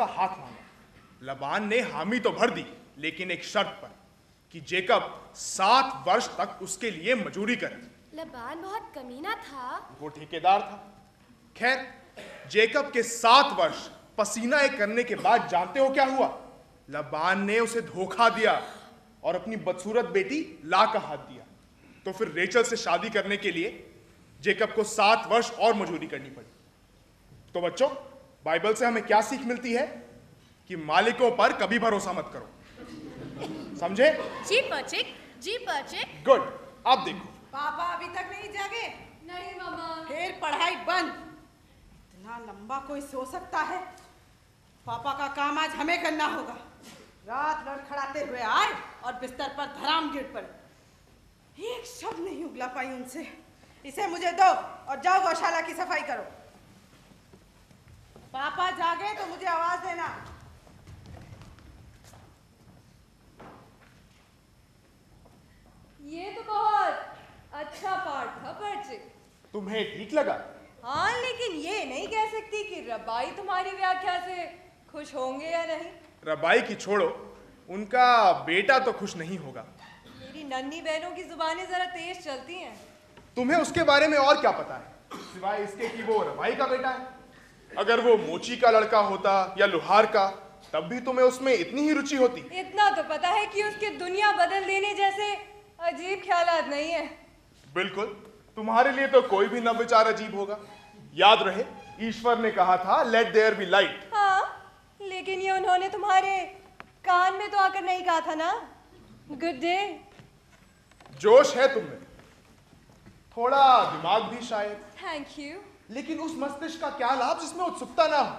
उसका हाथ मांगा। लबान ने हामी तो भर दी, लेकिन एक शर्त पर कि जेकब 7 वर्ष तक उसके लिए मजूरी करे। लबान बहुत कमीना था। वो ठेकेदार था। खैर, जेकब के 7 वर्ष पसीना एक करने के बाद जानते हो क्या हुआ? लबान ने उसे धोखा दिया और अपनी बदसूरत बेटी ला का हाथ दिया। तो फिर रेचल से शादी करने के लिए जेकब को 7 वर्ष और मजूरी करनी पड़ी। तो बच्चों, बाइबल से हमें क्या सीख मिलती है? कि मालिकों पर कभी भरोसा मत करो। समझे? जी पर्चिक, जी पर्चिक। गुड। अब देखो। पापा अभी तक नहीं जागे? नहीं मामा। फिर पढ़ाई बंद। इतना लंबा कोई सो सकता है? पापा का काम आज हमें करना होगा। रात लड़खड़ाते हुए आए और बिस्तर पर धड़ाम गिर पड़े। एक शब्द नहीं उगला पाई उनसे। इसे मुझे दो और जाओ गौशाला की सफाई करो। पापा जागे तो मुझे आवाज देना। ये तो बहुत अच्छा पाठ था पर्चिक। तुम्हें ठीक लगा? हाँ, लेकिन ये नहीं कह सकती कि रबाई तुम्हारी व्याख्या से खुश होंगे या नहीं। रबाई की छोड़ो, उनका बेटा तो खुश नहीं होगा। मेरी नन्ही बहनों की जुबानें जरा तेज चलती हैं। तुम्हें उसके बारे में और क्या पता है, सिवाय इसके कि वो रबाई का बेटा है? अगर वो मोची का लड़का होता या लोहार का, तब भी तुम्हें उसमें इतनी ही रुचि होती। इतना तो पता है कि उसके दुनिया बदल देने जैसे अजीब ख्यालात नहीं है। बिल्कुल, तुम्हारे लिए तो कोई भी नवविचार अजीब होगा। याद रहे, ईश्वर ने कहा था लेट देयर बी लाइट। हाँ, लेकिन ये उन्होंने तुम्हारे कान में तो आकर नहीं कहा था ना, गुड डे। जोश है तुममें, थोड़ा दिमाग भी शायद। Thank you. लेकिन उस मस्तिष्क का क्या लाभ जिसमें उत्सुकता ना हो?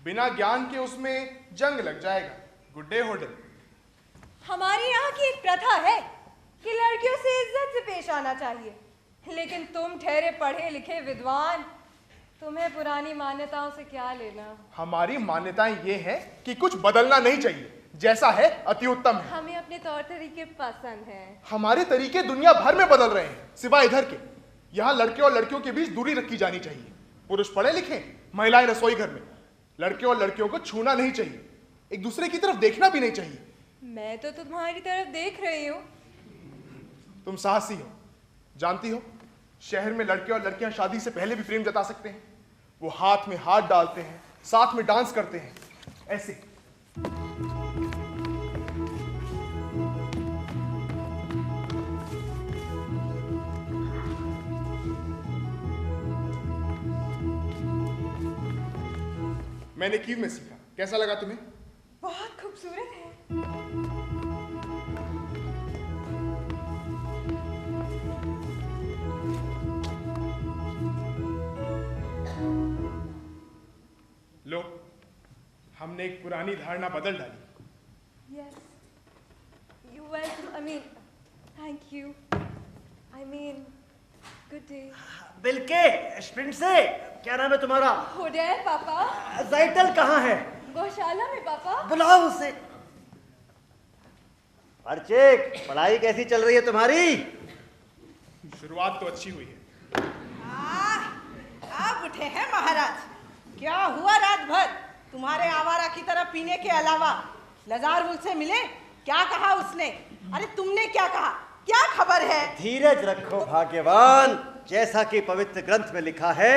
बिना ज्ञान के उसमें जंग लग जाएगा। Good day Hodal. हमारे यहाँ की एक प्रथा है कि लड़कियों से इज्जत से पेश आना चाहिए, लेकिन तुम ठहरे पढ़े लिखे विद्वान, तुम्हें पुरानी मान्यताओं से क्या लेना। हमारी मान्यताएं ये हैं कि कुछ बदलना नहीं चाहिए, जैसा है अति उत्तम है। हमें अपने तौर तरीके पसंद हैं। हमारे तरीके दुनिया भर में बदल रहे हैं, सिवाय इधर के। यहाँ लड़के और लड़कियों के बीच दूरी रखी जानी चाहिए। पुरुष पढ़े लिखे, महिलाएं रसोई घर में। लड़के और लड़कियों को छूना नहीं चाहिए, एक दूसरे की तरफ देखना भी नहीं चाहिए। मैं तो तुम्हारी तरफ देख रही हूँ। तुम साहसी हो, जानती हो, शहर में लड़के और लड़कियां शादी से पहले भी प्रेम जता सकते हैं। वो हाथ में हाथ डालते हैं, साथ में डांस करते हैं, ऐसे। मैंने कीव में सीखा, कैसा लगा तुम्हें? बहुत खूबसूरत है। लो, हमने एक पुरानी धारणा बदल डाली। Yes, you welcome. I mean, thank you. I mean, good day. बिल्के, स्प्रिंट से। क्या नाम है तुम्हारा? होडेल पापा। जाइटल कहाँ है? गौशाला में पापा। बुलाओ उसे। पर्चिक, पढ़ाई कैसी चल रही है तुम्हारी? शुरुआत तो अच्छी हुई है। आप उठे हैं महाराज। क्या हुआ रात भर? तुम्हारे आवारा की तरह पीने के अलावा लजार मुझसे मिले? क्या कहा उसने? अरे तुमने क्या कहा? क्या खबर है? धीरज रखो भाग्यवान, जैसा कि पवित्र ग्रंथ में लिखा है,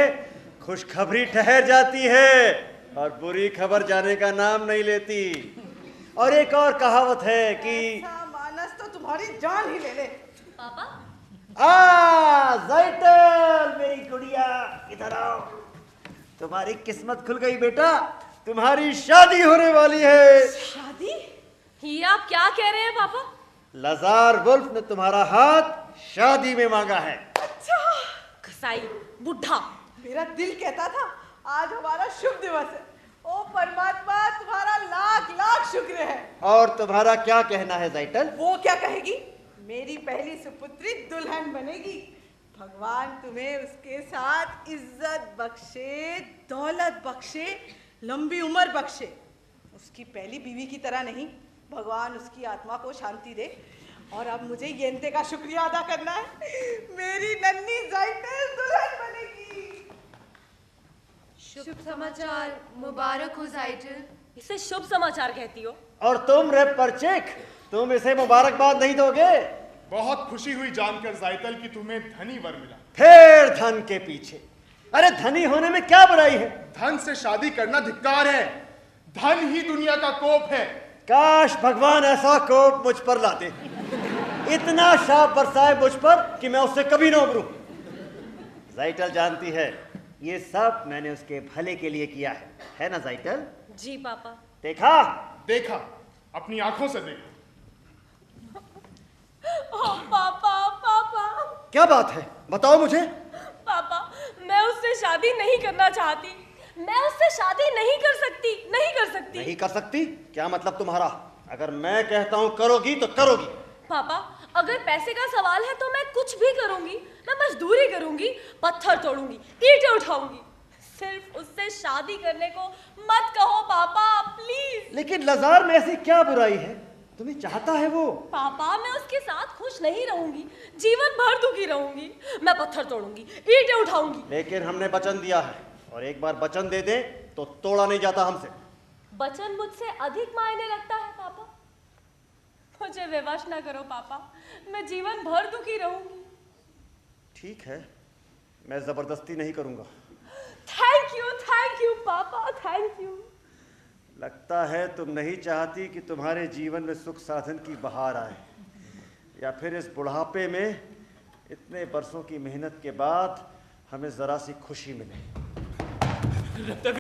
खुशखबरी ठहर जाती है और बुरी खबर जाने का नाम नहीं लेती। और एक और कहावत है कि ऐसा मानस तो तुम्हारी जान ही ले ले। पापा, जाइटल मेरी गुड़िया, इधर आओ। तुम्हारी किस्मत खुल गई बेटा, तुम्हारी शादी होने वाली है। शादी? ये आप क्या कह रहे हैं पापा? लजार वुल्फ ने तुम्हारा हाथ शादी में मांगा है। अच्छा, कसाई बुढ़ा। मेरा दिल कहता था आज हमारा शुभ दिवस है। ओ परमात्मा, तुम्हारा लाख लाख शुक्र है। और तुम्हारा क्या कहना है जाइटल? वो क्या कहेगी? मेरी पहली सुपुत्री दुल्हन बनेगी। भगवान तुम्हें उसके साथ इज्जत बख्शे, दौलत बख्शे, लंबी उम्र बख्शे। उसकी पहली बीवी की तरह नहीं, भगवान उसकी आत्मा को शांति दे। और अब मुझे येंते का शुक्रिया अदा करना है। मेरी नन्ही जाइटल दुल्हन बनेगी। शुभ समाचार मुबारक हो जाइटल। इसे शुभ समाचार कहती हो? और तुम रे परचिक, तुम इसे मुबारकबाद नहीं दोगे? बहुत खुशी हुई जानकर जायतल कि तुम्हें धनी वर मिला। फिर धन के पीछे? अरे धनी होने में क्या बुराई है? धन से शादी करना धिक्कार है। धन ही दुनिया का कोप है। काश भगवान ऐसा कोप मुझ पर लाते, इतना शाप बरसाए मुझ पर कि मैं उससे कभी ना उबरूं। जाइटल जानती है ये सब मैंने उसके भले के लिए किया है ना जाइटल? जी पापा। देखा? देखा, अपनी आंखों से देखा। ओ पापा, पापा। क्या बात है, बताओ मुझे। पापा, मैं उससे शादी नहीं करना चाहती। मैं उससे शादी नहीं कर सकती, नहीं कर सकती। नहीं कर सकती? क्या मतलब तुम्हारा? अगर मैं कहता हूं करोगी तो करोगी। पापा, अगर पैसे का सवाल है तो मैं कुछ भी करूंगी। मैं मजदूरी करूंगी, पत्थर तोड़ूंगी, ईंटें उठाऊंगी। सिर्फ उससे शादी करने को मत कहो पापा, प्लीज। लेकिन लजार में ऐसी क्या बुराई है? तुम्हें चाहता है वो। पापा, मैं उसके साथ खुश नहीं रहूंगी, जीवन भर दुखी रहूंगी। मैं पत्थर तोड़ूंगी, ईंटें उठाऊंगी। लेकिन हमने वचन दिया है, और एक बार वचन दे दे तो तोड़ा नहीं जाता हमसे। वचन मुझसे अधिक मायने रखता है पापा। मुझे विवश ना करो पापा, मैं जीवन भर दुखी रहूंगी। ठीक है, मैं जबरदस्ती नहीं करूंगा। थैंक यू पापा, थैंक यू। लगता है तुम नहीं चाहती कि तुम्हारे जीवन में सुख साधन की बहार आए, या फिर इस बुढ़ापे में इतने बरसों की मेहनत के बाद हमें जरा सी खुशी मिले।